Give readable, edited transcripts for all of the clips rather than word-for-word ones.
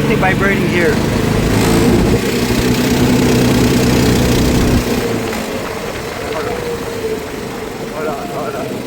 something vibrating here. Hold on.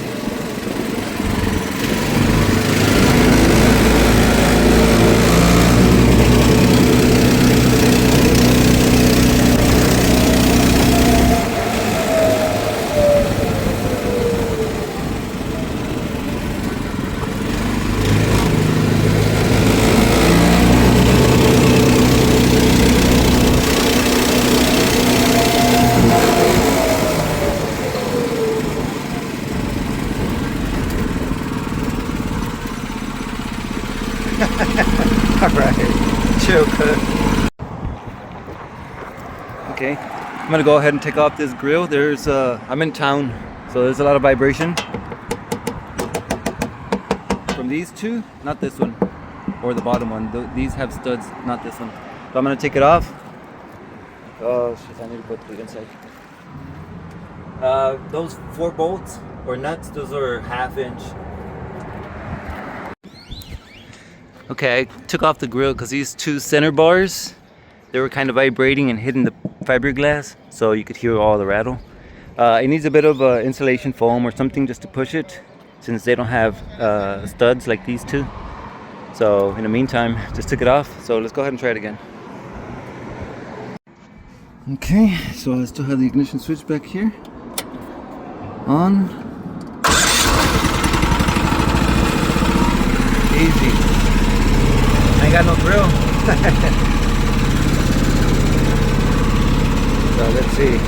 Alright, chill, cut. Okay, I'm gonna go ahead and take off this grill. I'm in town, so there's a lot of vibration from these two, not this one, or the bottom one. These have studs, not this one. So I'm gonna take it off. Oh shit, I need to put the inside. Those 4 bolts or nuts, those are 1/2 inch. Okay, I took off the grill because these 2 center bars, they were kind of vibrating and hitting the fiberglass, so you could hear all the rattle. It needs a bit of insulation foam or something just to push it, since they don't have studs like these 2. So in the meantime, just took it off. So let's go ahead and try it again. Okay, so I still have the ignition switch back here on. Easy. I ain't got no grill. So let's see.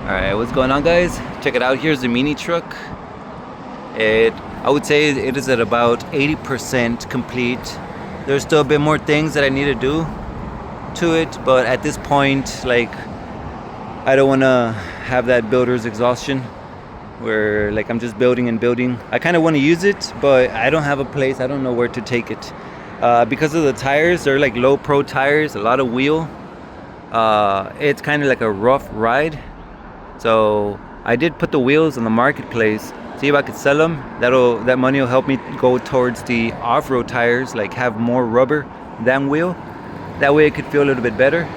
Alright, what's going on, guys? Check it out. Here's the Mini Truck. I would say it is at about 80% complete. There's still a bit more things that I need to do to it, but at this point, like, I don't want to have that builder's exhaustion where like I'm just building and building. I kind of want to use it, but I don't have a place. I don't know where to take it because of the tires. They're like low pro tires, a lot of wheel. It's kind of like a rough ride. So I did put the wheels on the marketplace, see if I could sell them. That money will help me go towards the off-road tires, like have more rubber than wheel. That way it could feel a little bit better.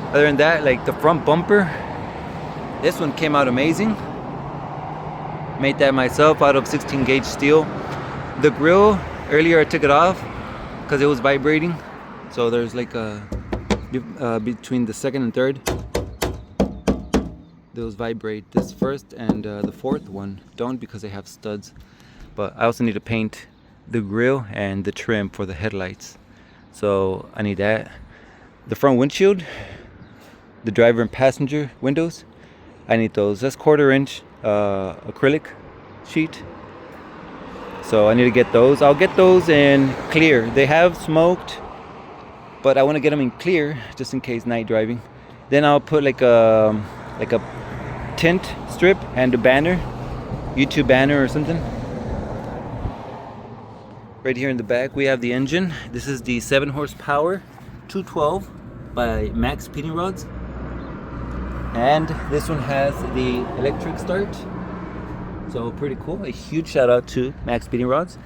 Other than that, like the front bumper, this one came out amazing. Made that myself out of 16 gauge steel. The grill, earlier I took it off because it was vibrating. So there's like a between the second and third, those vibrate. This first and the fourth one don't, because they have studs. But I also need to paint the grille and the trim for the headlights, so I need that. The front windshield, the driver and passenger windows, I need those. That's 1/4 inch acrylic sheet, so I need to get those. I'll get those in clear. They have smoked, but I want to get them in clear just in case night driving. Then I'll put like a tint strip and a banner, YouTube banner or something. Right here in the back we have the engine. This is the 7 horsepower 212 by MaXpeedingRods, and this one has the electric start, so pretty cool. A huge shout out to MaXpeedingRods.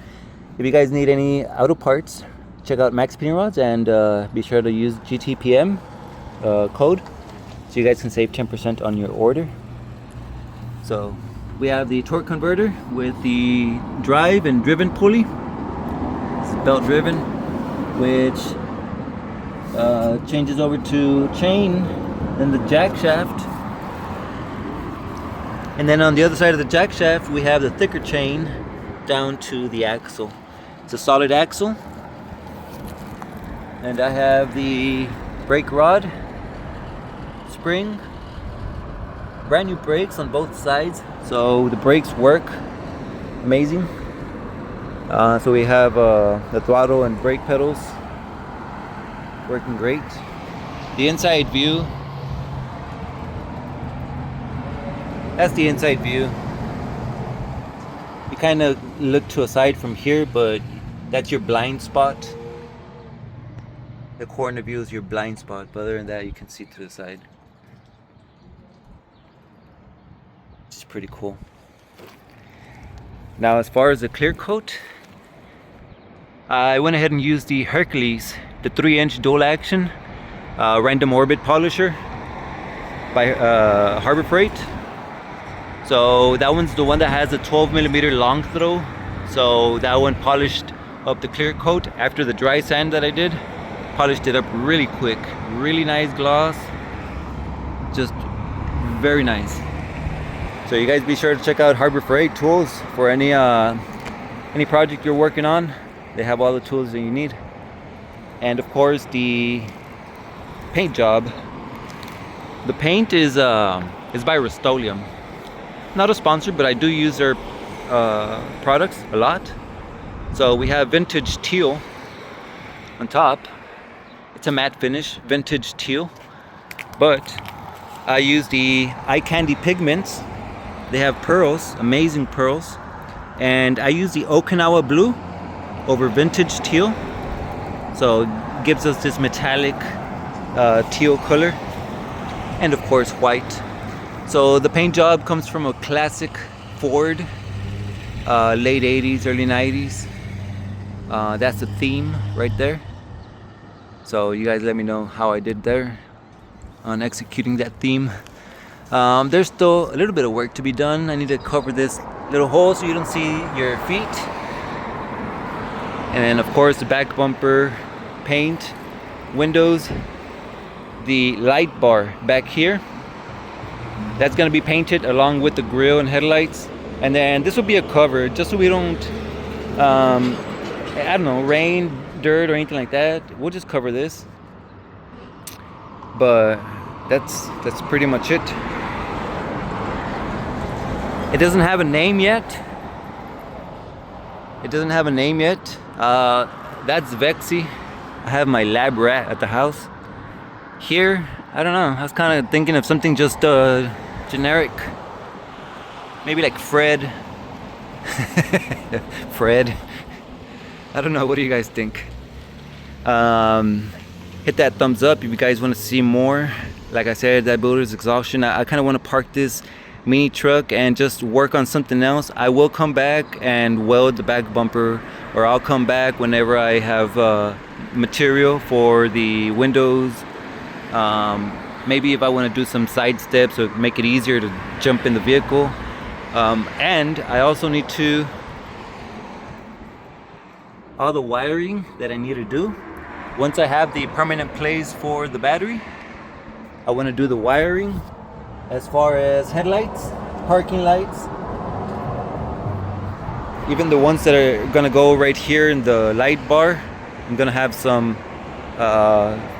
If you guys need any auto parts, check out MaXpeedingRods, and be sure to use GTPM code so you guys can save 10% on your order. So we have the torque converter with the drive and driven pulley. It's belt driven, which changes over to chain and the jack shaft. And then on the other side of the jack shaft we have the thicker chain down to the axle. It's a solid axle. And I have the brake rod spring, brand new brakes on both sides, so the brakes work amazing. So we have the throttle and brake pedals working great. The inside view, that's the inside view. You kind of look to a side from here, but that's your blind spot. The corner view is your blind spot, but other than that you can see to the side. It's pretty cool. Now as far as the clear coat, I went ahead and used the HERCULES, the 3-inch dual action random orbit polisher by Harbor Freight. So that one's the one that has a 12mm long throw, so that one polished up the clear coat after the dry sand that I did. Polished it up really quick. Really nice gloss, just very nice. So you guys be sure to check out Harbor Freight tools for any project you're working on. They have all the tools that you need. And of course the paint job. The paint is by Rust-Oleum. Not a sponsor, but I do use their products a lot. So we have vintage teal on top. It's a matte finish, vintage teal. But I use the EyeCandyPigments. They have pearls, amazing pearls. And I use the Okinawa blue over vintage teal, so it gives us this metallic teal color, and of course white. So the paint job comes from a classic Ford, late 80s, early 90s. That's the theme right there. So you guys let me know how I did there on executing that theme. There's still a little bit of work to be done. I need to cover this little hole so you don't see your feet. And then of course the back bumper paint, windows, the light bar back here, that's going to be painted along with the grille and headlights. And then this will be a cover just so we don't I don't know, rain, dirt or anything like that. We'll just cover this. But that's pretty much it. It doesn't have a name yet. That's Vexy. I have my lab rat at the house. Here, I don't know. I was kind of thinking of something just generic. Maybe like Fred. Fred. I don't know. What do you guys think? Hit that thumbs up if you guys want to see more. Like I said, that builder's exhaustion. I kind of want to park this mini truck and just work on something else. I will come back and weld the back bumper, or I'll come back whenever I have material for the windows. Maybe if I want to do some side steps or make it easier to jump in the vehicle. And I also need to, all the wiring that I need to do. Once I have the permanent place for the battery, I want to do the wiring As far as headlights, parking lights, even the ones that are gonna go right here in the light bar, I'm gonna have some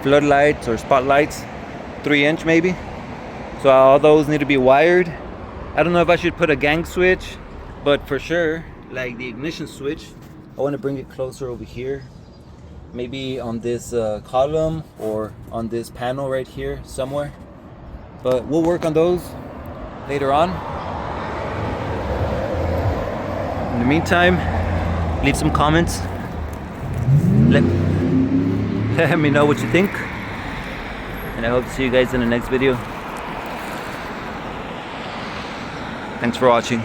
floodlights or spotlights, 3-inch maybe. So all those need to be wired. I don't know if I should put a gang switch, but for sure, like the ignition switch, I want to bring it closer over here. Maybe on this column or on this panel right here somewhere. But we'll work on those later on. In the meantime, leave some comments. Let me know what you think. And I hope to see you guys in the next video. Thanks for watching.